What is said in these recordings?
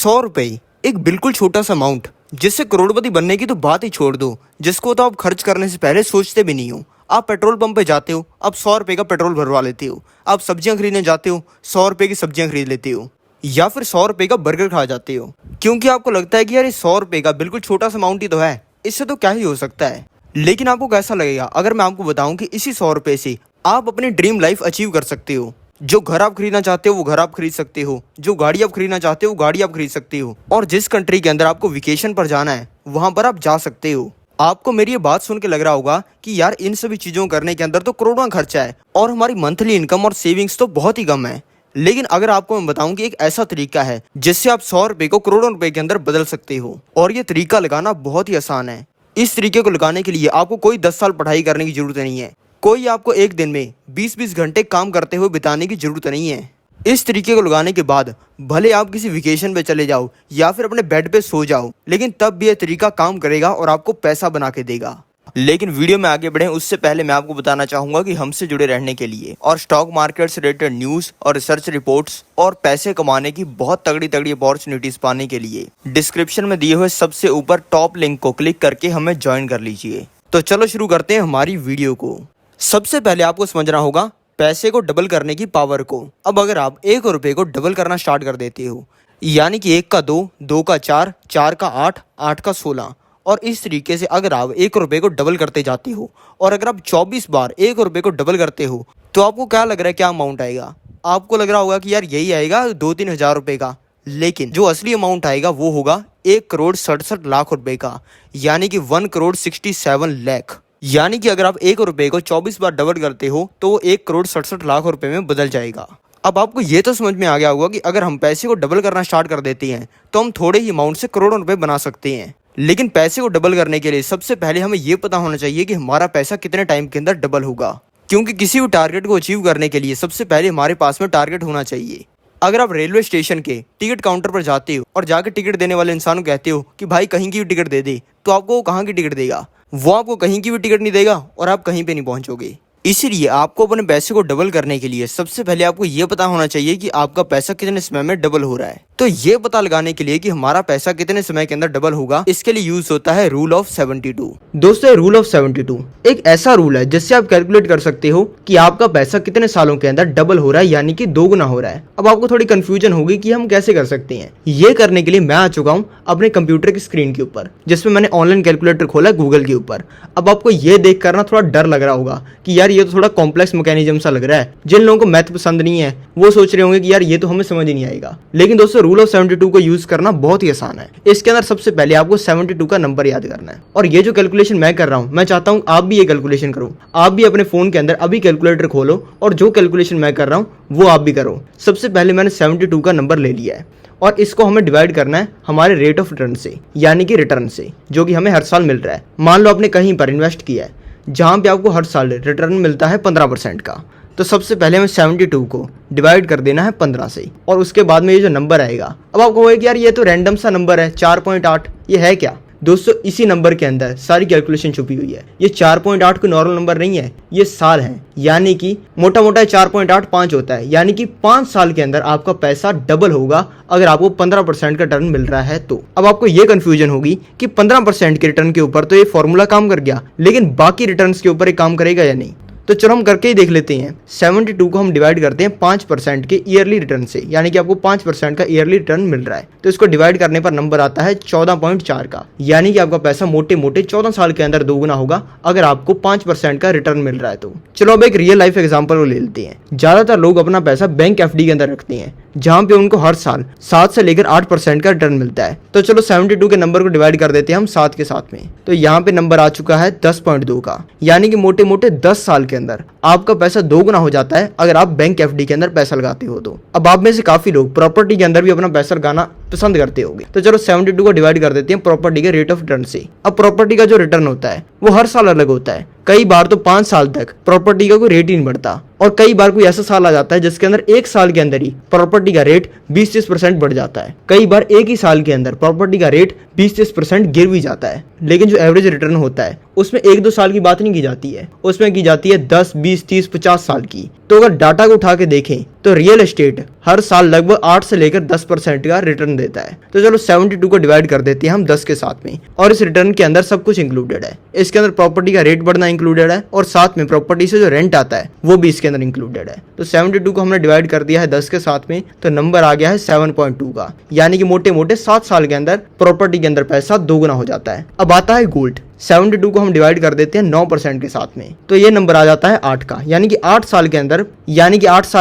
100 रुपये एक बिल्कुल छोटा सा अमाउंट जिससे करोड़पति बनने की तो बात ही छोड़ दो, जिसको तो आप खर्च करने से पहले सोचते भी नहीं हो। आप पेट्रोल पंप पे जाते हो, आप 100 रुपये का पेट्रोल भरवा लेते हो। आप सब्जियां खरीदने जाते हो, 100 रुपये की सब्जियां खरीद लेते हो, या फिर 100 रुपये का बर्गर खा जाते हो, क्योंकि आपको लगता है कि यार ये 100 रुपये का बिल्कुल छोटा सा अमाउंट ही तो है, इससे तो क्या ही हो सकता है। लेकिन आपको कैसा लगेगा अगर मैं आपको बताऊं कि इसी 100 रुपये से आप अपनी ड्रीम लाइफ अचीव कर सकते हो। जो घर आप खरीदना चाहते हो वो घर आप खरीद सकते हो, जो गाड़ी आप खरीदना चाहते हो वो गाड़ी आप खरीद सकते हो, और जिस कंट्री के अंदर आपको वेकेशन पर जाना है वहां पर आप जा सकते हो। आपको मेरी ये बात सुन के लग रहा होगा कि यार इन सभी चीजों करने के अंदर तो करोड़ों खर्चा है और हमारी मंथली इनकम और सेविंग्स तो बहुत ही कम है। लेकिन अगर आपको मैं बताऊं कि एक ऐसा तरीका है जिससे आप 100 रुपये को करोड़ों रुपए के अंदर बदल सकते हो, और ये तरीका लगाना बहुत ही आसान है। इस तरीके को लगाने के लिए आपको कोई 10 साल पढ़ाई करने की जरूरत नहीं है, कोई आपको एक दिन में 20-20 घंटे काम करते हुए बिताने की जरूरत नहीं है। इस तरीके को लगाने के बाद भले आप किसी वेकेशन पे चले जाओ या फिर अपने बेड पे सो जाओ, लेकिन तब भी यह तरीका काम करेगा और आपको पैसा बना के देगा। लेकिन वीडियो में आगे बढ़ें उससे पहले मैं आपको बताना चाहूंगा कि हमसे जुड़े रहने के लिए और स्टॉक मार्केट से रिलेटेड न्यूज और रिसर्च रिपोर्ट्स और पैसे कमाने की बहुत तगड़ी अपॉर्चुनिटीज पाने के लिए डिस्क्रिप्शन में दिए हुए सबसे ऊपर टॉप लिंक को क्लिक करके हमें ज्वाइन कर लीजिए। तो चलो शुरू करते हैं हमारी वीडियो को। सबसे पहले आपको समझना होगा पैसे को डबल करने की पावर को। अब अगर आप 1 रुपये को डबल करना स्टार्ट कर देते हो, यानी कि 1 का 2, 2 का 4, 4 का 8, 8 का 16, और इस तरीके से अगर आप 1 रुपये को डबल करते जाते हो और अगर आप 24 बार 1 रुपये को डबल करते हो, तो आपको क्या लग रहा है क्या अमाउंट आएगा? आपको लग रहा होगा कि यार यही आएगा 2-3 हज़ार रुपये का, लेकिन जो असली अमाउंट आएगा वो होगा 1,67,00,000 का, यानी कि 1,67,00,000। यानी कि अगर आप 1 रुपये को 24 बार डबल करते हो तो वो 1,67,00,000 रुपये में बदल जाएगा। अब आपको ये तो समझ में आ गया होगा कि अगर हम पैसे को डबल करना स्टार्ट कर देते हैं तो हम थोड़े ही अमाउंट से करोड़ों रुपए बना सकते हैं। लेकिन पैसे को डबल करने के लिए सबसे पहले हमें ये पता होना चाहिए कि हमारा पैसा कितने टाइम के अंदर डबल होगा, क्योंकि किसी भी टारगेट को अचीव करने के लिए सबसे पहले हमारे पास में टारगेट होना चाहिए। अगर आप रेलवे स्टेशन के टिकट काउंटर पर जाते हो और जाकर टिकट देने वाले इंसान को कहते हो कि भाई कहीं की भी टिकट दे दे, तो आपको वो कहाँ की टिकट देगा? वो आपको कहीं की भी टिकट नहीं देगा और आप कहीं पे नहीं पहुंचोगे। इसीलिए आपको अपने पैसे को डबल करने के लिए सबसे पहले आपको ये पता होना चाहिए कि आपका पैसा कितने समय में डबल हो रहा है। तो ये पता लगाने के लिए कि हमारा पैसा कितने समय के अंदर डबल होगा, इसके लिए यूज होता है रूल ऑफ 72। दोस्तों, रूल ऑफ 72 एक ऐसा रूल है जिससे आप कैलकुलेट कर सकते हो कि आपका पैसा कितने सालों के अंदर डबल हो रहा है, यानी कि 2 गुना हो रहा है। अब आपको थोड़ी कंफ्यूजन होगी कि हम कैसे कर सकते हैं। ये करने के लिए मैं आ चुका हूँ अपने कंप्यूटर की स्क्रीन के ऊपर, जिसमें मैंने ऑनलाइन कैलकुलेटर खोला है गूगल के ऊपर। अब आपको ये देख कर ना थोड़ा डर लग रहा होगा कि यार ये तो थोड़ा कॉम्प्लेक्स मैकेनिज्म सा लग रहा है। जिन लोगों को मैथ पसंद नहीं है वो सोच रहे होंगे कि यार ये तो हमें समझ ही नहीं आएगा। लेकिन दोस्तों, रूल ऑफ 72 को यूज करना बहुत ही आसान है। इसके अंदर सबसे पहले आपको 72 का नंबर याद करना है, और ये जो कैलकुलेशन मैं कर रहा हूँ मैं चाहता हूँ आप भी ये कैलकुलेशन करो। आप भी अपने फोन के अंदर अभी कैलकुलेटर खोलो और जो कैलकुलेशन मैं कर रहा हूँ वो आप भी करो। सबसे पहले मैंने 72 का नंबर ले लिया है और इसको हमें डिवाइड करना है हमारे रेट ऑफ रिटर्न से, यानी कि रिटर्न से, जो कि हमें हर साल मिल रहा है। मान लो आपने कहीं पर इन्वेस्ट किया है जहां पे आपको हर साल रिटर्न मिलता है 15% का, तो सबसे पहले हमें 72 को डिवाइड कर देना है 15 से, और उसके बाद में ये जो नंबर आएगा, अब आपको होगा कि यार ये तो रैंडम सा नंबर है 4.8, ये है क्या? दोस्तों, इसी नंबर के अंदर सारी कैलकुलेशन छुपी हुई है। ये 4.8 कोई नॉर्मल नंबर नहीं है, ये साल है, यानी कि मोटा मोटा 4.85 होता है, यानी कि 5 साल के अंदर आपका पैसा डबल होगा अगर आपको 15% का रिटर्न मिल रहा है तो। अब आपको ये कंफ्यूजन होगी कि 15% के रिटर्न के ऊपर तो ये फॉर्मूला काम कर गया, लेकिन बाकी रिटर्न के ऊपर ये काम करेगा या नहीं? तो चलो हम करके ही देख लेते हैं। 72 को हम डिवाइड करते हैं 5% के ईयरली रिटर्न से, यानी कि आपको 5% का ईयरली रिटर्न मिल रहा है, तो इसको डिवाइड करने पर नंबर आता है 14.4 का, यानी कि आपका पैसा मोटे मोटे 14 साल के अंदर 2 गुना होगा अगर आपको 5% का रिटर्न मिल रहा है तो। चलो अब एक रियल लाइफ एग्जाम्पल को ले लेते हैं। ज्यादातर लोग अपना पैसा बैंक एफडी के अंदर रखते हैं, जहां पे उनको हर साल 7 से लेकर 8% का रिटर्न मिलता है। तो चलो 72 के नंबर को डिवाइड कर देते हैं हम 7 के साथ में, तो यहाँ पे नंबर आ चुका है 10.2 का, यानी कि मोटे मोटे 10 साल के अंदर आपका पैसा 2 गुना हो जाता है अगर आप बैंक एफडी के अंदर पैसा लगाते हो तो। अब आप में से काफी लोग प्रॉपर्टी के अंदर भी अपना पैसा लगाना पसंद करते होंगे, तो चलो 72 को डिवाइड कर देते हैं प्रॉपर्टी के रेट ऑफ रिटर्न से। अब प्रॉपर्टी का जो रिटर्न होता है वो हर साल अलग होता है। कई बार तो 5 साल तक प्रॉपर्टी का कोई रेट ही नहीं बढ़ता, और कई बार कोई ऐसा साल आ जाता है जिसके अंदर 1 साल के अंदर ही प्रॉपर्टी का रेट 20-30% बढ़ जाता है। कई बार एक ही साल के अंदर प्रॉपर्टी का रेट 20-30% गिर भी जाता है, लेकिन जो एवरेज रिटर्न होता है उसमें 1-2 साल की बात नहीं की जाती है, उसमें की जाती है 10, 20, 30, 50 साल की। तो अगर डाटा को उठा के देखें तो रियल एस्टेट हर साल लगभग 8 से लेकर 10% का रिटर्न देता है। तो चलो 72 को डिवाइड कर देते हैं हम 10 के साथ में, और इस रिटर्न के अंदर सब कुछ इंक्लूडेड है। इसके अंदर प्रॉपर्टी का रेट बढ़ना इंक्लूडेड है और साथ में प्रॉपर्टी से जो रेंट आता है वो भी इसके अंदर इंक्लूडेड है। तो 72 को हमने डिवाइड कर दिया है 10 के साथ में, तो नंबर आ गया है 7.2 का, यानी कि मोटे मोटे 7 साल के अंदर प्रॉपर्टी के अंदर पैसा दोगुना हो जाता है। अब आता है गोल्ड। 72 को हम डिवाइड कर देते हैं 9% के साथ में, तो ये नंबर आ जाता है 8 का, यानी कि 8 साल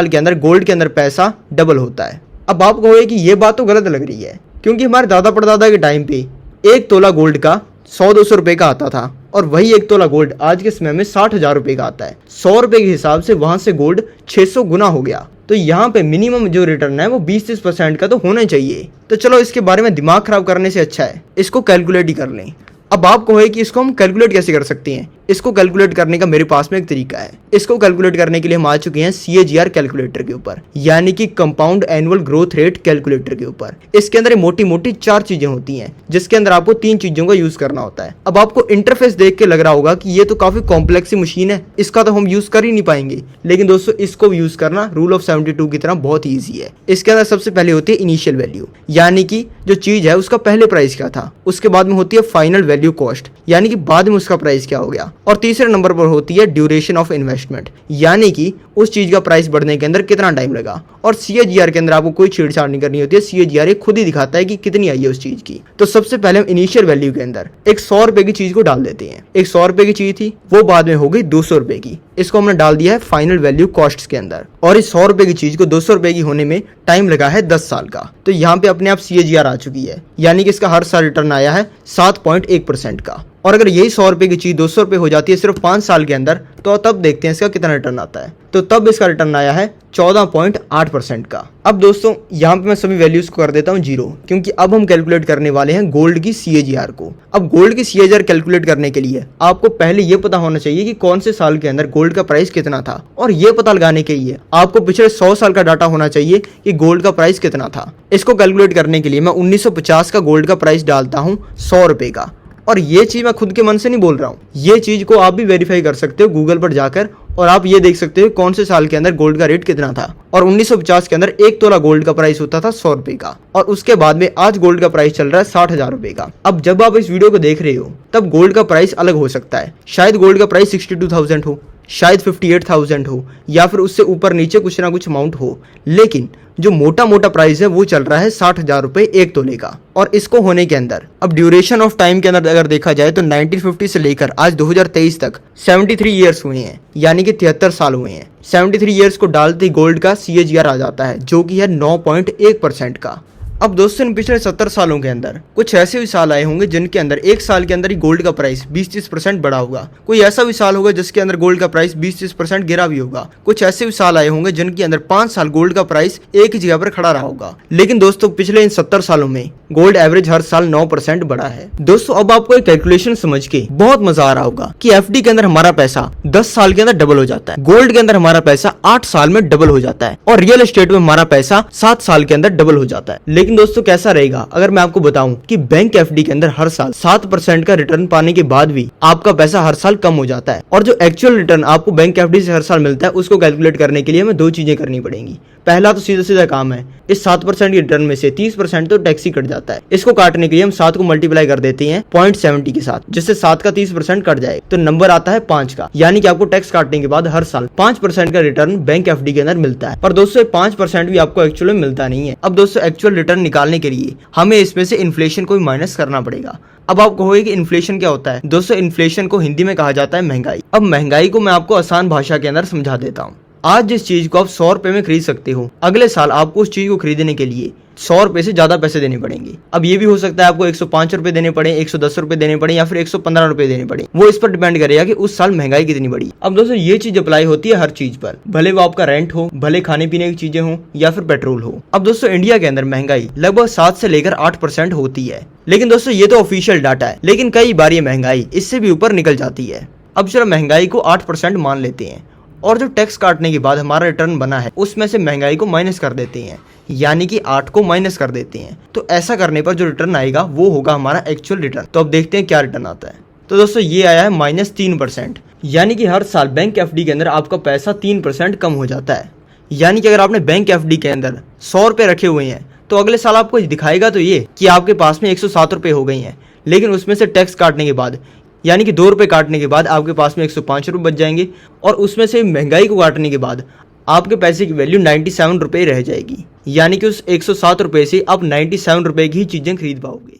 के अंदर गोल्ड के अंदर पैसा डबल होता है। अब आप कहोगे कि ये बात तो गलत लग रही है, क्योंकि हमारे दादा परदादा के टाइम पे 1 तोला गोल्ड का 100-200 रुपए का आता था, और वही 1 तोला गोल्ड आज के समय में 60,000 रुपए का आता है। 100 रुपए के हिसाब से वहां से गोल्ड 600 गुना हो गया। तो यहाँ पे मिनिमम जो रिटर्न है वो 20-30% का तो होना चाहिए। तो चलो इसके बारे में दिमाग खराब करने से अच्छा है इसको कैलकुलेट ही कर लें। अब आप कहोगे कि इसको हम कैलकुलेट कैसे कर सकते हैं। इसको कैलकुलेट करने का मेरे पास में एक तरीका है। इसको कैलकुलेट करने के लिए हम आ चुके हैं CAGR कैलकुलेटर के ऊपर, यानी कि compound annual growth rate calculator के ऊपर। इसके अंदर मोटी मोटी 4 चीजें होती हैं, जिसके अंदर आपको 3 चीजों का यूज करना होता है। अब आपको इंटरफेस देख के लग रहा होगा कि ये तो काफी कॉम्प्लेक्स सी मशीन है, इसका तो हम यूज कर ही नहीं पाएंगे। लेकिन दोस्तों इसको यूज करना रूल ऑफ 72 की तरह बहुत ईजी है। इसके अंदर सबसे पहले होती है इनिशियल वैल्यू, यानी कि जो चीज है उसका पहले प्राइस क्या था। उसके बाद में होती है फाइनल वैल्यू कॉस्ट, यानी कि बाद में उसका प्राइस क्या हो गया। और तीसरे नंबर पर होती है ड्यूरेशन ऑफ इन्वेस्टमेंट, यानी कि उस चीज का प्राइस बढ़ने के अंदर कितना टाइम लगा। और CAGR के अंदर आपको कोई छेड़छाड़ नहीं करनी होती है। CAGR ये खुद ही दिखाता है कि कितनी आई है उस चीज की। तो सबसे पहले हम इनिशियल वैल्यू के अंदर एक 100 रुपए की चीज को डाल देते हैं। एक 100 रुपए की चीज थी, वो बाद में हो गई 200 रुपए की। इसको हमने डाल दिया है फाइनल वैल्यू कॉस्ट के अंदर, और इस 100 रुपए की चीज को 200 रुपए की होने में टाइम लगा है 10 साल का। तो यहाँ पे अपने आप CAGR आ चुकी है, यानी कि इसका हर साल रिटर्न आया है 7.1% का। और अगर यही 100 रुपए की चीज 200 रुपए हो जाती है सिर्फ 5 साल के अंदर, तो तब देखते हैं इसका कितना रिटर्न आता है। तो तब इसका रिटर्न आया है 14.8% का। अब दोस्तों यहाँ पे मैं सभी वैल्यूज को कर देता हूँ 0, क्योंकि अब हम कैलकुलेट करने वाले हैं गोल्ड की CAGR को। अब गोल्ड की CAGR कैलकुलेट करने के लिए आपको पहले ये पता होना चाहिए कि कौन से साल के अंदर गोल्ड का प्राइस कितना था, और ये पता लगाने के लिए आपको पिछले 100 साल का डाटा होना चाहिए कि गोल्ड का प्राइस कितना था। इसको कैलकुलेट करने के लिए मैं 1950 का गोल्ड का प्राइस डालता हूँ 100 रुपए का। और ये चीज मैं खुद के मन से नहीं बोल रहा हूँ, ये चीज को आप भी वेरीफाई कर सकते हो गूगल पर जाकर, और आप ये देख सकते हो कौन से साल के अंदर गोल्ड का रेट कितना था। और 1950 के अंदर 1 तोला गोल्ड का प्राइस होता था 100 रुपए का, और उसके बाद में आज गोल्ड का प्राइस चल रहा है 60,000 रुपए का। अब जब आप इस वीडियो को देख रहे हो तब गोल्ड का प्राइस अलग हो सकता है। शायद गोल्ड का प्राइस 62,000 हो, शायद 58,000 हो, या फिर उससे ऊपर नीचे कुछ ना कुछ अमाउंट हो। लेकिन जो मोटा मोटा प्राइस है वो चल रहा है 60,000 रुपए 1 तोले का। और इसको होने के अंदर अब ड्यूरेशन ऑफ टाइम के अंदर अगर देखा जाए तो 1950 से लेकर आज 2023 तक 73 ईयर्स हुए हैं, यानी कि 73 साल हुए हैं। 73 ईयर्स को डालते गोल्ड का CAGR आ जाता है, जो कि है 9.1% का। अब दोस्तों इन पिछले 70 सालों के अंदर कुछ ऐसे भी साल आए होंगे जिनके अंदर एक साल के अंदर ही गोल्ड का प्राइस 20-30% बढ़ा होगा। कोई ऐसा भी साल होगा जिसके अंदर गोल्ड का प्राइस 20-30% गिरा भी होगा। कुछ ऐसे भी साल आए होंगे जिनके अंदर 5 साल गोल्ड का प्राइस एक ही जगह पर खड़ा रहा होगा। लेकिन दोस्तों पिछले इन 70 सालों में गोल्ड एवरेज हर साल 9% बढ़ा है। दोस्तों अब आपको एक कैलकुलेशन समझ के बहुत मजा आ रहा होगा कि FD के अंदर हमारा पैसा 10 साल के अंदर डबल हो जाता है, गोल्ड के अंदर हमारा पैसा 8 साल में डबल हो जाता है, और रियल एस्टेट में हमारा पैसा 7 साल के अंदर डबल हो जाता है। लेकिन दोस्तों कैसा रहेगा अगर मैं आपको बताऊं कि बैंक FD के अंदर हर साल 7% का रिटर्न पाने के बाद भी आपका पैसा हर साल कम हो जाता है, और जो एक्चुअल रिटर्न आपको बैंक FD से हर साल मिलता है उसको कैलकुलेट करने के लिए हमें 2 चीजें करनी पड़ेंगी। पहला तो सीधा सीधा काम है, इस 7% के रिटर्न में से 30% तो टैक्स ही कट जाता है। इसको काटने के लिए हम 7 को मल्टीप्लाई कर देते हैं 0.70 के साथ, जिससे 7 का 30% कट जाए तो नंबर आता है 5 का, यानी कि आपको टैक्स काटने के बाद हर साल 5% का रिटर्न बैंक FD के अंदर मिलता है। पर दोस्तों 5% भी आपको एक्चुअल में मिलता नहीं है। अब दोस्तों एक्चुअल रिटर्न निकालने के लिए हमें इसमें से इन्फ्लेशन को भी माइनस करना पड़ेगा। अब आप कहोगे कि इन्फ्लेशन क्या होता है। दोस्तों इन्फ्लेशन को हिंदी में कहा जाता है महंगाई। अब महंगाई को मैं आपको आसान भाषा के अंदर समझा देता हूँ। आज जिस चीज को आप 100 रुपए में खरीद सकते हो, अगले साल आपको उस चीज को खरीदने के लिए 100 रुपए से ज्यादा पैसे देने पड़ेंगे। अब ये भी हो सकता है आपको 105 रुपए देने पड़े, 110 रुपए देने पड़े, या फिर 115 रुपए देने पड़े। वो इस पर डिपेंड करेगा कि उस साल महंगाई कितनी बढ़ी। अब दोस्तों ये चीज अप्लाई होती है हर चीज पर, भले वो आपका रेंट हो, भले खाने पीने की चीजें हो, या फिर पेट्रोल हो। अब दोस्तों इंडिया के अंदर महंगाई लगभग 7 से लेकर 8% होती है। लेकिन दोस्तों ये तो ऑफिशियल डाटा है, लेकिन कई बार ये महंगाई इससे भी ऊपर निकल जाती है। अब जरा महंगाई को 8% मान लेते हैं, और जो टैक्स काटने के बाद हमारा रिटर्न बना है उसमें से महंगाई को माइनस कर देते हैं, यानी कि 8 को माइनस कर देते हैं। तो ऐसा करने पर जो रिटर्न आएगा वो होगा हमारा एक्चुअल रिटर्न। तो अब देखते हैं क्या रिटर्न आता है। तो दोस्तों ये आया है -3%। यानी कि हर साल बैंक एफडी के अंदर आपका पैसा 3% कम हो जाता है। यानी कि अगर आपने बैंक एफडी के अंदर 100 रुपये रखे हुए हैं तो अगले साल आपको दिखाएगा तो ये कि आपके पास में 107 रुपये हो गई हैं, लेकिन उसमें से टैक्स काटने के बाद यानी कि 2 रुपये काटने के बाद आपके पास में 105 रुपये बच जाएंगे, और उसमें से महंगाई को काटने के बाद आपके पैसे की वैल्यू 97 रुपये रह जाएगी। यानी कि उस 107 रुपये से आप 97 रुपये की ही चीज़ें खरीद पाओगे।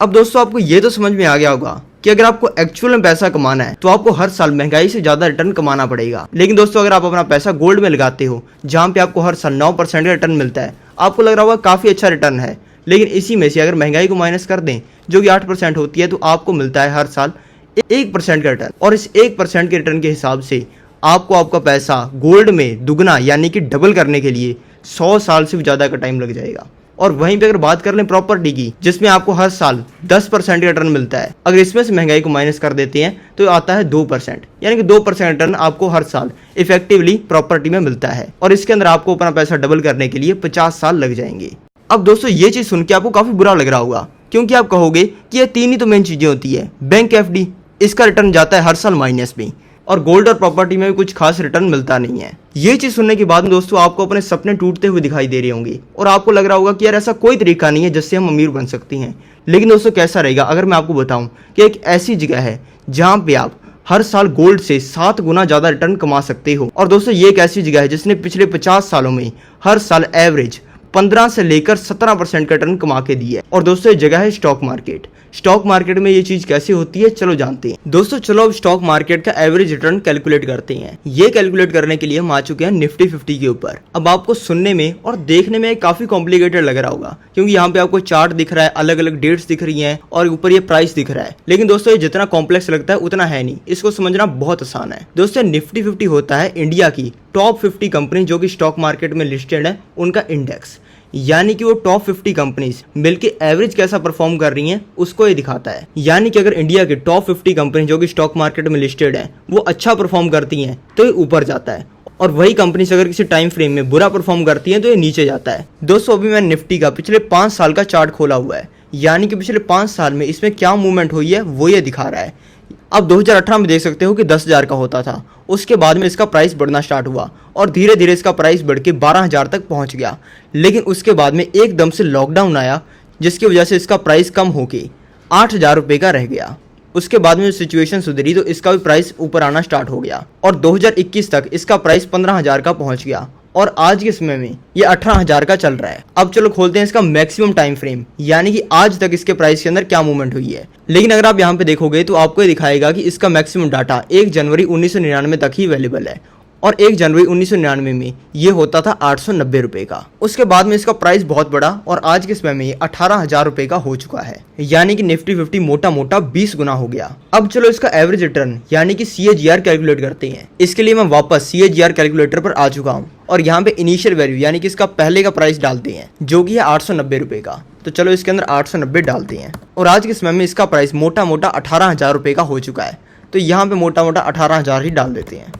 अब दोस्तों आपको ये तो समझ में आ गया होगा कि अगर आपको एक्चुअल में पैसा कमाना है तो आपको हर साल महंगाई से ज़्यादा रिटर्न कमाना पड़ेगा। लेकिन दोस्तों अगर आप अपना पैसा गोल्ड में लगाते हो जहाँ पे आपको हर साल 9% का रिटर्न मिलता है, आपको लग रहा होगा काफ़ी अच्छा रिटर्न है, लेकिन इसी में से अगर महंगाई को माइनस कर दें जो कि 8% होती है तो आपको मिलता है हर साल 1% का रिटर्न। और इस 1% के रिटर्न के हिसाब से आपको आपका पैसा गोल्ड में दुगना यानी कि डबल करने के लिए 100 साल से भी ज़्यादा का टाइम लग जाएगा। और वहीं पे अगर बात कर लें प्रॉपर्टी की, जिसमें आपको हर साल 10% का रिटर्न मिलता है, अगर इसमें से महंगाई को माइनस कर देते हैं तो आता है 2%। यानी कि 2% रिटर्न आपको हर साल इफेक्टिवली प्रॉपर्टी में मिलता है, और इसके अंदर आपको अपना पैसा डबल करने के लिए 50 साल लग जाएंगे। अब दोस्तों ये चीज़ सुन के आपको काफ़ी बुरा लग रहा होगा, क्योंकि आप कहोगे कि ये 3 ही तो मेन चीज़ें होती है। बैंक एफडी, इसका रिटर्न जाता है हर साल माइनस में, और गोल्ड और प्रॉपर्टी में भी कुछ खास रिटर्न मिलता नहीं है। ये चीज़ सुनने के बाद दोस्तों आपको अपने सपने टूटते हुए दिखाई दे रहे होंगे, और आपको लग रहा होगा कि यार ऐसा कोई तरीका नहीं है जिससे हम अमीर बन सकती हैं। लेकिन दोस्तों कैसा रहेगा अगर मैं आपको बताऊं कि एक ऐसी जगह है जहां पे आप हर साल गोल्ड से 7 गुना ज़्यादा रिटर्न कमा सकते हो। और दोस्तों ये एक ऐसी जगह है जिसने पिछले 50 सालों में हर साल एवरेज 15 से लेकर 17% का रिटर्न कमा के दी है। और दोस्तों ये जगह है स्टॉक मार्केट। स्टॉक मार्केट में ये चीज कैसे होती है चलो जानते हैं। दोस्तों चलो अब स्टॉक मार्केट का एवरेज रिटर्न कैलकुलेट करते हैं। ये कैलकुलेट करने के लिए हम आ चुके हैं निफ्टी 50 के ऊपर। अब आपको सुनने में और देखने में काफी कॉम्प्लिकेटेड लग रहा होगा, क्योंकि यहाँ पे आपको चार्ट दिख रहा है, अलग अलग डेट्स दिख रही हैं और ऊपर ये प्राइस दिख रहा है। लेकिन दोस्तों ये जितना कॉम्प्लेक्स लगता है उतना है नहीं, इसको समझना बहुत आसान है। दोस्तों निफ्टी 50 होता है इंडिया की टॉप 50 कंपनी जो कि स्टॉक मार्केट में लिस्टेड है उनका इंडेक्स। यानी कि वो टॉप 50 कंपनीज मिलके एवरेज कैसा परफॉर्म कर रही हैं उसको ये दिखाता है। यानी कि अगर इंडिया के टॉप 50 कंपनी जो कि स्टॉक मार्केट में लिस्टेड है वो अच्छा परफॉर्म करती हैं तो ये ऊपर जाता है, और वही कंपनीज अगर किसी टाइम फ्रेम में बुरा परफॉर्म करती हैं तो ये नीचे जाता है। दोस्तों अभी मैं निफ्टी का पिछले 5 साल का चार्ट खोला हुआ है, यानी कि पिछले 5 साल में इसमें क्या मूवमेंट हुई है वो ये दिखा रहा है। अब 2018 में देख सकते हो कि 10,000 का होता था, उसके बाद में इसका प्राइस बढ़ना स्टार्ट हुआ और धीरे धीरे इसका प्राइस बढ़ के 12,000 तक पहुंच गया। लेकिन उसके बाद में एकदम से लॉकडाउन आया जिसकी वजह से इसका प्राइस कम होके 8,000 रुपये का रह गया। उसके बाद में सिचुएशन सुधरी तो इसका भी प्राइस ऊपर आना स्टार्ट हो गया और 2021 तक इसका प्राइस 15,000 का पहुंच गया और आज के समय में ये 18,000 का चल रहा है। अब चलो खोलते हैं इसका मैक्सिमम टाइम फ्रेम, यानी कि आज तक इसके प्राइस के अंदर क्या मूवमेंट हुई है। लेकिन अगर आप यहाँ पे देखोगे तो आपको ये दिखाएगा कि इसका मैक्सिमम डाटा 1 जनवरी 1999 तक ही अवेलेबल है और 1 जनवरी 1999 में ये होता था 890 रुपये का। उसके बाद में इसका प्राइस बहुत बढ़ा और आज के समय में ये 18,000 रुपये का हो चुका है, यानी कि निफ्टी 50 मोटा मोटा 20 गुना हो गया। अब चलो इसका एवरेज रिटर्न यानी कि CAGR कैलकुलेट करते हैं। इसके लिए मैं वापस CAGR कैलकुलेटर पर आ चुका हूँ और यहाँ पे इनिशियल वैल्यू यानी कि इसका पहले का प्राइस डालते हैं जो कि है 890 रुपये का। तो चलो इसके अंदर 890 डालते हैं और आज के समय में इसका प्राइस मोटा मोटा 18,000 रुपये का हो चुका है। तो यहाँ पे मोटा मोटा 18,000 ही डाल देते हैं।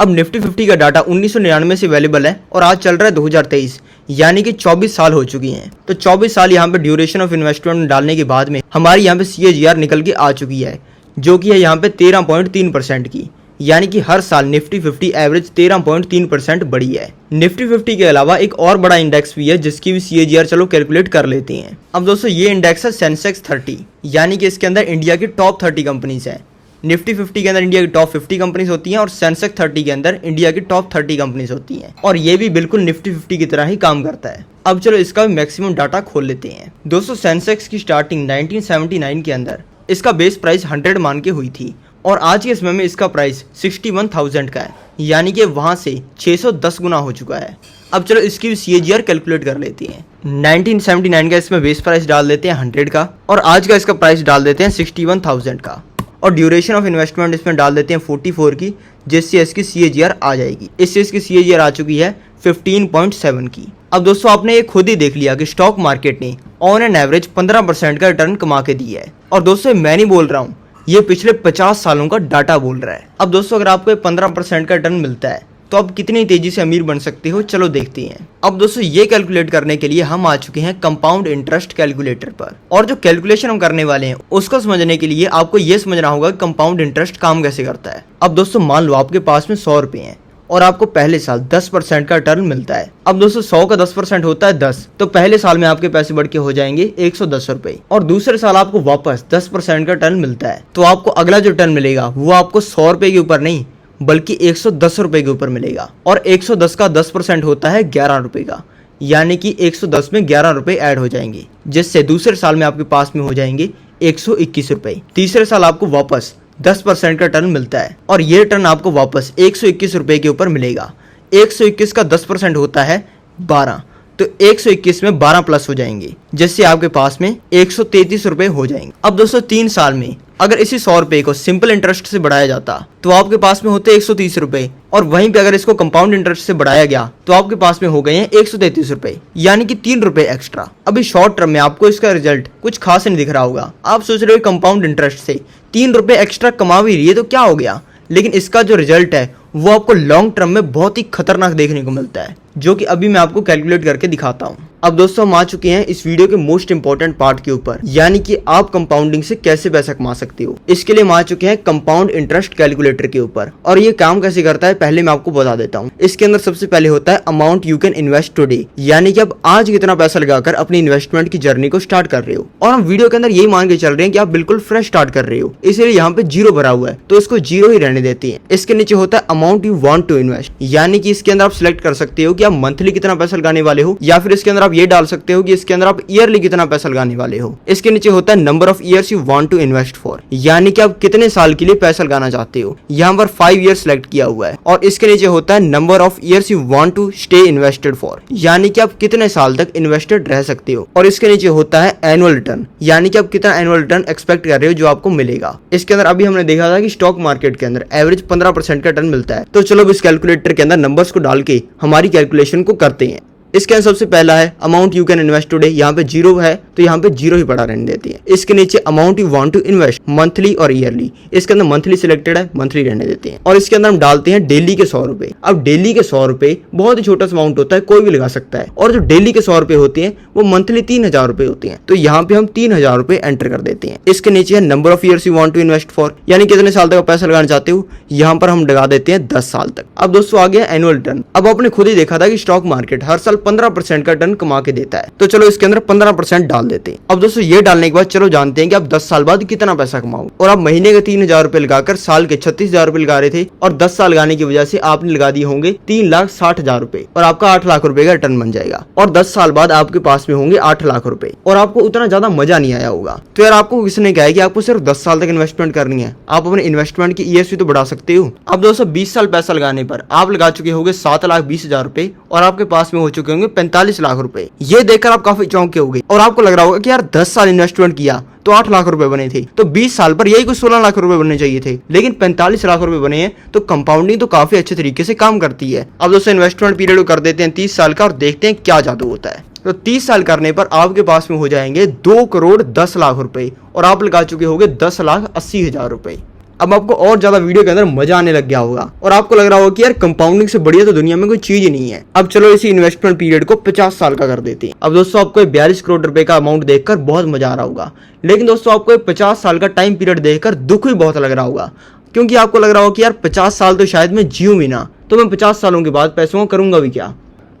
अब निफ्टी 50 का डाटा 1999 से अवेलेबल है और आज चल रहा है 2023, यानी कि 24 साल हो चुकी हैं। तो 24 साल यहाँ पे ड्यूरेशन ऑफ इन्वेस्टमेंट डालने के बाद में हमारी यहाँ पे CAGR निकल के आ चुकी है जो कि है यहाँ पे 13.3% की, यानी कि हर साल निफ्टी 50 एवरेज 13.3% बढ़ी है। निफ्टी 50 के अलावा एक और बड़ा इंडेक्स भी है जिसकी भी CAGR चलो कैलकुलेट कर लेते हैं। अब दोस्तों ये इंडेक्स है सेंसेक्स 30, यानी कि इसके अंदर इंडिया की टॉप 30 कंपनीज हैं। निफ्टी 50 के अंदर इंडिया की टॉप 50 कंपनीज होती हैं और सेंसेक्स 30 के अंदर इंडिया की टॉप 30 कंपनीज होती हैं, और ये भी बिल्कुल निफ्टी 50 की तरह ही काम करता है। अब चलो इसका भी मैक्सिमम डाटा खोल लेते हैं। दोस्तों सेंसेक्स की स्टार्टिंग 1979 के अंदर इसका बेस प्राइस 100 मान के हुई थी और आज के समय में इसका प्राइस 61,000 का है, यानी कि वहाँ से 610 गुना हो चुका है। अब चलो इसकी भी CAGR कैलकुलेट कर लेते हैं। 1979 का इसमें बेस प्राइस डाल देते हैं 100 का और आज का इसका प्राइस डाल देते हैं 61,000 का और ड्यूरेशन ऑफ इन्वेस्टमेंट इसमें डाल देते हैं 44 की, जिससे इसकी CAGR आ जाएगी। इससे इसकी CAGR आ चुकी है 15.7 की। अब दोस्तों आपने ये खुद ही देख लिया कि स्टॉक मार्केट ने ऑन एन एवरेज 15% का रिटर्न कमा के दी है, और दोस्तों मैं नहीं बोल रहा हूँ, ये पिछले 50 सालों का डाटा बोल रहा है। अब दोस्तों अगर आपको 15% का रिटर्न मिलता है तो आप कितनी तेजी से अमीर बन सकते हो, चलो देखते हैं। अब दोस्तों ये कैलकुलेट करने के लिए हम आ चुके हैं कंपाउंड इंटरेस्ट कैलकुलेटर पर, और जो कैलकुलेशन हम करने वाले हैं उसको समझने के लिए आपको ये समझना होगा कि कंपाउंड इंटरेस्ट काम कैसे करता है। अब दोस्तों मान लो आपके पास में 100 रुपए हैं और आपको पहले साल 10% का रिटर्न मिलता है। अब दोस्तों 100 का 10% होता है 10, तो पहले साल में आपके पैसे बढ़ के हो जाएंगे 110 रुपए, और दूसरे साल आपको वापस 10% का रिटर्न मिलता है। तो आपको अगला जो रिटर्न मिलेगा वो आपको 100 रुपए के ऊपर नहीं बल्कि 110 रुपए के ऊपर मिलेगा, और 110 का 10% होता है 11 रुपए का, यानी कि 110 में 11 रुपए ऐड हो जाएंगे, जिससे दूसरे साल में आपके पास में हो जाएंगे 121 रुपए। तीसरे साल आपको वापस 10% का रिटर्न मिलता है, और ये रिटर्न आपको वापस 121 रुपए के ऊपर मिलेगा। 121 का 10% होता है 12, तो 121 में 12 प्लस हो जाएंगे, जिससे आपके पास में 133 रुपए हो जाएंगे। अब दोस्तों 3 साल में अगर इसी 100 रुपए को सिंपल इंटरेस्ट से बढ़ाया जाता तो आपके पास में होते 130 रुपए, और वहीं पे अगर इसको कंपाउंड इंटरेस्ट से बढ़ाया गया तो आपके पास में हो गए हैं 133 रुपए, यानी कि 3 रुपए एक्स्ट्रा। अभी शॉर्ट टर्म में आपको इसका रिजल्ट कुछ खास नहीं दिख रहा होगा, आप सोच रहे हो कंपाउंड इंटरेस्ट से 3 रुपए एक्स्ट्रा कमा भी रही है तो क्या हो गया, लेकिन इसका जो रिजल्ट है वो आपको लॉन्ग टर्म में बहुत ही खतरनाक देखने को मिलता है, जो कि अभी मैं आपको कैलकुलेट करके दिखाता हूँ। अब दोस्तों हम आ चुके हैं इस वीडियो के मोस्ट इंपॉर्टेंट पार्ट के ऊपर, यानी कि आप कंपाउंडिंग से कैसे पैसा कमा सकते हो। इसके लिए हम आ चुके हैं कंपाउंड इंटरेस्ट कैलकुलेटर के ऊपर, और ये काम कैसे करता है पहले मैं आपको बता देता हूँ। इसके अंदर सबसे पहले होता है amount you can invest today, यानी कि आप आज कितना पैसा लगाकर अपनी इन्वेस्टमेंट की जर्नी को स्टार्ट कर रहे हो, और हम वीडियो के अंदर यही मान के चल रहे हैं कि आप बिल्कुल फ्रेश स्टार्ट कर रहे हो, इसलिए यहाँ पे 0 भरा हुआ है तो इसको 0 ही रहने देते हैं। इसके नीचे होता है amount you want to invest, यानी कि इसके अंदर आप सिलेक्ट कर सकते हो कि आप मंथली कितना पैसा लगाने वाले हो, या फिर इसके अंदर आप ये डाल सकते हो कि इसके अंदर आप ईयरली कितना पैसा लगाने वाले हो। इसके नीचे होता है number of years you want to invest for, यानी कि आप कितने साल के लिए पैसा लगाना चाहते हो, यहाँ पर 5 ईयर सिलेक्ट किया हुआ है। और इसके नीचे होता है number of years you want to stay invested for, यानी कि आप कितने साल तक इन्वेस्टेड रह सकते हो। और इसके नीचे होता है एनुअल रिटर्न, यानी कि आप कितना एनुअल रिटर्न एक्सपेक्ट कर रहे हो जो आपको मिलेगा। इसके अंदर अभी हमने देखा था कि स्टॉक मार्केट के अंदर एवरेज 15% का रिटर्न मिलता है। तो चलो इस कैलकुलेटर के अंदर नंबर्स को डाल के हमारी कैलकुलेशन को करते हैं। इसके अंदर सबसे पहला है amount you can invest today, यहाँ पे 0 है तो यहाँ पे 0 ही पड़ा रहने देती है। इसके नीचे amount you want to invest monthly और ईयरली, इसके अंदर मंथली सिलेक्टेड है, मंथली रहने देते हैं। और इसके अंदर हम डालते हैं डेली के 100 रुपए। अब डेली के 100 रुपए बहुत ही छोटा सा अमाउंट होता है, कोई भी लगा सकता है, और जो डेली के 100 रुपए होते हैं वो मंथली 3000 रुपए होते हैं, तो यहाँ पे हम 3000 रुपए एंटर कर देते हैं। इसके नीचे है number of years you want to invest for, यानी कितने साल तक पैसा लगाना चाहते हो, यहाँ पर हम लगा देते हैं 10 साल तक। अब दोस्तों आ गया एनुअल रिटर्न। अब आपने खुद ही देखा था कि स्टॉक मार्केट हर साल 15% का रिटर्न कमा के देता है, तो चलो इसके अंदर 15% डाल देते हैं। अब दोस्तों ये डालने के बाद चलो जानते हैं कि आप 10 साल बाद कितना पैसा कमाओ। और आप महीने के 3000 रुपए लगाकर साल के 36,000 रुपए लगा रहे थे, और 10 साल लगाने की वजह से आपने लगा दिए होंगे 3,60,000 रुपए, और आपका 8 लाख रुपए का रिटर्न बन जाएगा। और 10 साल बाद आपके पास में होंगे 8 लाख रुपए, और आपको उतना ज्यादा मजा नहीं आया होगा। तो यार आपको किसने कहा है कि आपको सिर्फ 10 साल तक इन्वेस्टमेंट करनी है, आप अपने इन्वेस्टमेंट की ईयर्स भी तो बढ़ा सकते हो। अब दोस्तों 20 साल पैसा लगाने पर आप लगा चुके होंगे 7,20,000 रुपए, और आपके पास में हो चुके होंगे 45 लाख रुपए। ये देखकर आप काफी चौंके होंगे, और आपको लग रहा होगा कि यार 10 साल इन्वेस्टमेंट किया तो 8 लाख रुपए बने थे, तो 20 साल पर यही कुछ 16 लाख रुपए बनने चाहिए थे, लेकिन 45 लाख रुपए बने हैं। तो कंपाउंडिंग तो काफी अच्छे तरीके से काम करती है। अब दोस्तों इन्वेस्टमेंट पीरियड को कर देते हैं 30 साल का, और देखते हैं क्या जादू होता है। तो 30 साल करने पर आपके पास में हो जाएंगे 2,10,00,000 रुपए, और आप लगा चुके होंगे 10,80,000 रुपए। अब आपको और ज्यादा वीडियो के अंदर मजा आने लग गया होगा, और आपको लग रहा होगा कि यार कंपाउंडिंग से बढ़िया तो दुनिया में कोई चीज ही नहीं है। अब चलो इसी इन्वेस्टमेंट पीरियड को 50 साल का कर देते हैं। अब दोस्तों आपको 42 करोड़ रुपए का अमाउंट देखकर बहुत मजा आ रहा होगा, लेकिन दोस्तों आपको 50 साल का टाइम पीरियड देखकर दुख भी बहुत लग रहा होगा, क्योंकि आपको लग रहा होगा कि यार 50 साल तो शायद मैं जीऊं भी ना, तो मैं 50 सालों के बाद पैसों को करूंगा भी क्या।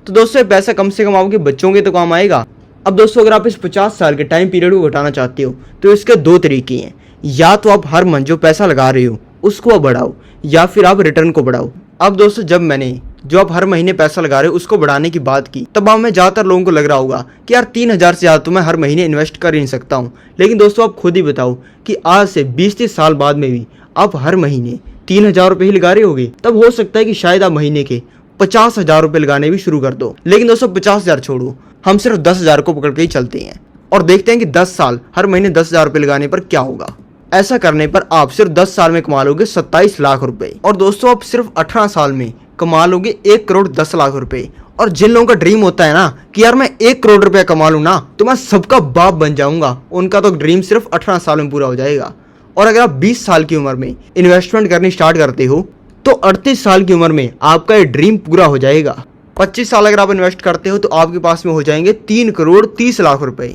तो दोस्तों पैसा कम से कम आपके बच्चों के तो काम आएगा। अब दोस्तों अगर आप इस 50 साल के टाइम पीरियड को घटाना चाहते हो तो इसके 2 तरीके हैं, या तो आप हर मंथ जो पैसा लगा रहे हो उसको आप बढ़ाओ, या फिर आप रिटर्न को बढ़ाओ। अब दोस्तों जब मैंने जो आप हर महीने पैसा लगा रहे हो उसको बढ़ाने की बात की, तब आप में ज्यादातर लोगों को लग रहा होगा कि यार 3,000 से ज्यादा तो मैं हर महीने इन्वेस्ट कर ही नहीं सकता हूँ। लेकिन दोस्तों आप खुद ही बताओ कि आज से 20-30 साल बाद में भी आप हर महीने 3,000 रुपए ही लगा रहे होगे, तब हो सकता है कि शायद आप महीने के 50,000 रुपए लगाने भी शुरू कर दो। लेकिन दोस्तों 50,000 छोड़ो, हम सिर्फ 10,000 को पकड़ के ही चलते हैं, और देखते हैं कि 10 साल हर महीने 10,000 रुपए लगाने पर क्या होगा। ऐसा करने पर आप सिर्फ 10 साल में कमा लोगे 27 लाख रुपए, और दोस्तों आप सिर्फ 18 साल में कमा लोगे 1,10,00,000 रुपए। और जिन लोगों का ड्रीम होता है ना कि यार मैं 1 करोड़ रुपया कमा लूं ना तो मैं सबका बाप बन जाऊंगा, उनका तो ड्रीम सिर्फ 18 साल में पूरा हो जाएगा। और अगर आप 20 साल की उम्र में इन्वेस्टमेंट करनी स्टार्ट करते हो तो 38 साल की उम्र में आपका ये ड्रीम पूरा हो जाएगा। 25 साल अगर आप इन्वेस्ट करते हो तो आपके पास में हो जाएंगे 3 करोड़ 30 लाख रुपए,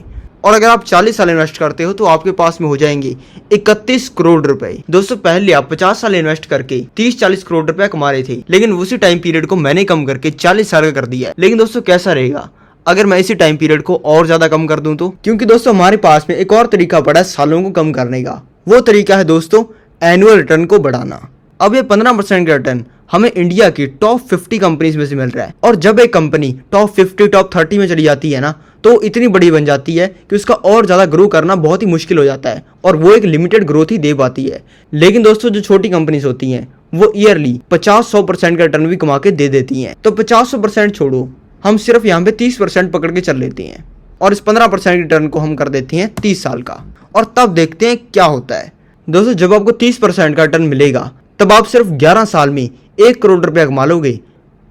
और अगर आप 40 साल इन्वेस्ट करते हो तो आपके पास में हो जाएंगे 31 करोड़ रुपए। दोस्तों पहले आप 50 साल इन्वेस्ट करके 30-40 करोड़ रुपए कमा रहे थे, लेकिन उसी टाइम पीरियड को मैंने कम करके 40 साल का कर दिया। लेकिन दोस्तों कैसा रहेगा अगर मैं इसी टाइम पीरियड को और ज्यादा कम कर दूं तो? क्योंकि दोस्तों हमारे पास में एक और तरीका पड़ा है सालों को कम करने का। वो तरीका है दोस्तों एनुअल रिटर्न को बढ़ाना। अब ये 15% का रिटर्न हमें इंडिया की टॉप 50 कंपनीज में से मिल रहा है, और जब एक कंपनी टॉप 50 टॉप 30 में चली जाती है ना, तो इतनी बड़ी बन जाती है कि उसका और ज्यादा ग्रो करना बहुत ही मुश्किल हो जाता है, और वो एक लिमिटेड ग्रोथ ही दे पाती है। लेकिन दोस्तों जो छोटी कंपनीज होती हैं वो ईयरली 50-100% का रिटर्न भी कमा के दे देती हैं। तो 50-100% छोड़ो, हम सिर्फ यहाँ पे 30% पकड़ के चल लेते हैं, और इस 15% रिटर्न को हम कर देते हैं 30 साल का, और तब देखते हैं क्या होता है। दोस्तों जब आपको 30% का रिटर्न मिलेगा तब आप सिर्फ 11 साल में 1 करोड़ रुपया कमा लोगे,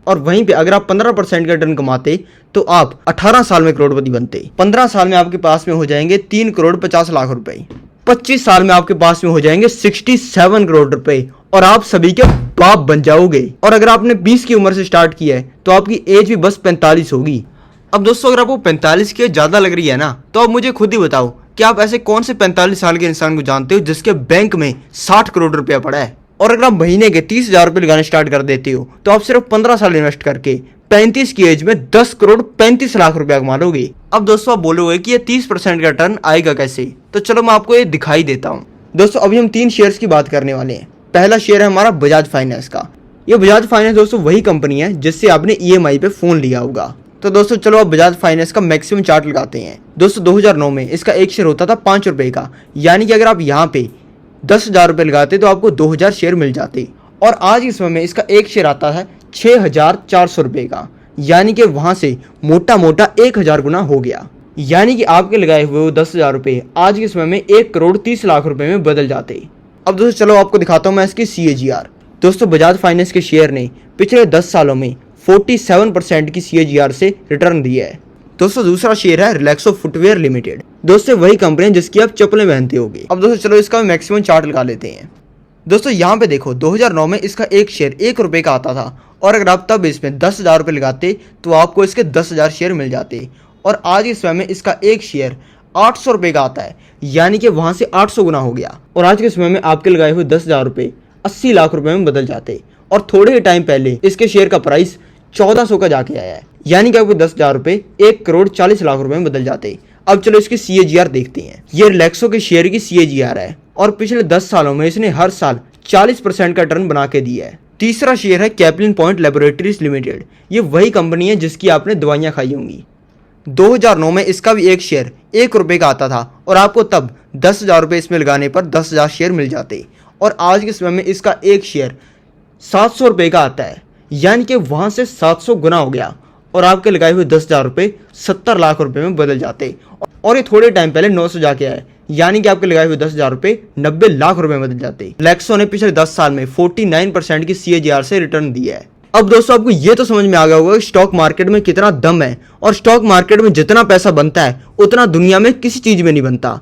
और वहीं पे अगर आप 15% का रिटर्न कमाते तो आप 18 साल में करोड़पति बनते। 15 साल में आपके पास में हो जाएंगे 3 करोड़ 50 लाख रुपए। 25 साल में आपके पास में हो जाएंगे 67 करोड़ रुपए, और आप सभी के बाप बन जाओगे। और अगर आपने 20 की उम्र से स्टार्ट किया है तो आपकी एज भी बस 45 होगी। अब दोस्तों अगर आपको 45 की ज्यादा लग रही है ना, तो आप मुझे खुद ही बताओ कि आप ऐसे कौन से 45 साल के इंसान को जानते हो जिसके बैंक में 60 करोड़ रुपया पड़ा है। और अगर आप महीने के 30,000 रुपये लगाने स्टार्ट कर देते हो तो आप सिर्फ 15 साल इन्वेस्ट करके 35 की एज में 10 करोड़ 35 लाख रुपया कमा लोगे। अब दोस्तों आप बोलोगे कि ये 30% का रिटर्न आएगा कैसे, तो चलो मैं आपको ये दिखाई देता हूँ। दोस्तों अभी हम 3 शेयर्स की बात करने वाले हैं। पहला शेयर है हमारा बजाज फाइनेंस का। ये बजाज फाइनेंस दोस्तों वही कंपनी है जिससे आपने EMI पे फोन लिया होगा। तो दोस्तों चलो अब बजाज फाइनेंस का मैक्सिमम चार्ट लगाते हैं। दोस्तों 2009 में इसका एक शेयर होता था 5 रुपए का, यानी कि अगर आप यहाँ पे 10,000 रुपये लगाते तो आपको 2,000 शेयर मिल जाते, और आज इस समय में इसका एक शेयर आता है 6,400 रुपये का, यानी कि वहां से मोटा मोटा 1,000 गुना हो गया। यानी कि आपके लगाए हुए वो 10,000 रुपये आज के समय में 1 करोड़ 30 लाख रुपए में बदल जाते। अब दोस्तों चलो आपको दिखाता हूं मैं इसकी CAGR। दोस्तों बजाज फाइनेंस के शेयर ने पिछले 10 सालों में 47% की CAGR से रिटर्न दिया है। दोस्तों दूसरा शेयर है रिलैक्सो फुटवेयर लिमिटेड। दोस्तों वही कंपनी है जिसकी आप चप्पलें पहनते होगे। अब दोस्तों चलो इसका मैक्सिमम चार्ट लगा लेते हैं। दोस्तों यहाँ पे देखो 2009 में इसका एक शेयर 1 रुपए का आता था, और अगर आप तब इसमें 10,000 रुपये लगाते तो आपको इसके 10,000 शेयर मिल जाते, और आज के समय में इसका एक शेयर 800 रुपये का आता है, यानी कि वहां से 800 गुना हो गया, और आज के समय में आपके लगाए हुए 10,000 रुपये 80 लाख रुपए में बदल जाते। और थोड़े ही टाइम पहले इसके शेयर का प्राइस 1400 का जाके आया है, यानी कि आपके 10,000 रुपये 1 करोड़ 40 लाख रुपए में बदल जाते। अब चलो इसकी CAGR देखते हैं। ये रिलैक्सो के शेयर की CAGR है, और पिछले 10 सालों में इसने हर साल 40% का रिटर्न बना के दिया है। तीसरा शेयर है कैप्लिन पॉइंट लेबोरेटरीज लिमिटेड। ये वही कंपनी है जिसकी आपने दवाइयां खाई होंगी। 2009 में इसका भी एक शेयर 1 रुपए का आता था, और आपको तब 10,000 रुपये इसमें लगाने पर 10,000 शेयर मिल जाते, और आज के समय में इसका एक शेयर 700 रुपये का आता है, यानी कि वहां से 700 गुना हो गया, और आपके लगाए हुए 10,000 रुपये 70 लाख रुपए में बदल जाते। और ये थोड़े टाइम पहले 900 जाके आए, यानी कि आपके लगाए हुए 10,000 रुपये 90 लाख रुपए में बदल जाते। रिलैक्सो ने पिछले 10 साल में 49% की CAGR से रिटर्न दिया है। अब दोस्तों आपको ये तो समझ में आ गया होगा कि स्टॉक मार्केट में कितना दम है, और स्टॉक मार्केट में जितना पैसा बनता है उतना दुनिया में किसी चीज में नहीं बनता।